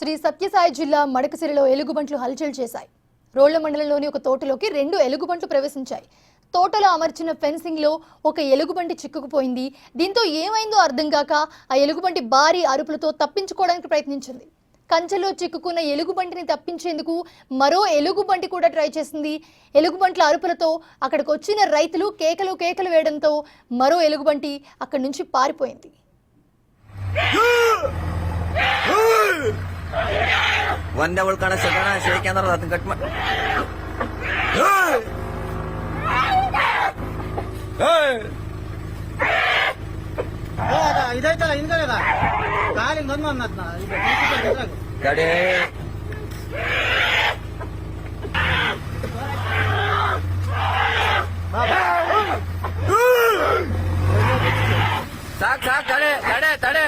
శ్రీ సత్యసాయి జిల్లా మడకసిరిలో ఎలుగుబంట్లు హల్చల్ చేశాయి. రోళ్ల మండలంలోని ఒక తోటలోకి 2 ఎలుగుబంట్లు ప్రవేశించాయి. తోటలో అమర్చిన ఫెన్సింగ్ లో ఒక ఎలుగుబంటి చిక్కుకుపోయింది. దీంతో ఏమైందో అర్థం కాక ఆ ఎలుగుబంటి భారీ అరుపులతో తప్పించుకోవడానికి ప్రయత్నించింది. కంచెలో చిక్కుకున్న ఎలుగుబంటిని తప్పించేందుకు మరో ఎలుగుబంటి కూడా ట్రై చేసింది. ఎలుగుబంట్ల అరుపులతో అక్కడికి వచ్చిన రైతులు కేకలు వేయడంతో మరో ఎలుగుబంటి అక్కడి నుంచి పారిపోయింది. ಒಂದೇ ಉಳ್ಕಣ ಸಗಣ ಶೇಕ್ ಅಂದ್ರೆ ಅದನ್ನ ಕಟ್ ಮಾಡಿ ಇದೈತಲ್ಲ ಹಿಂದ್ಗಡೆ ಕಾಲಿಂಗ್ ಬಂದ್ ಅನ್ನತ್ನ ಗಾಡಿ ಸಾಕ್ ಸಾಕ್ ತಡೆ ತಡೆ ತಡೆ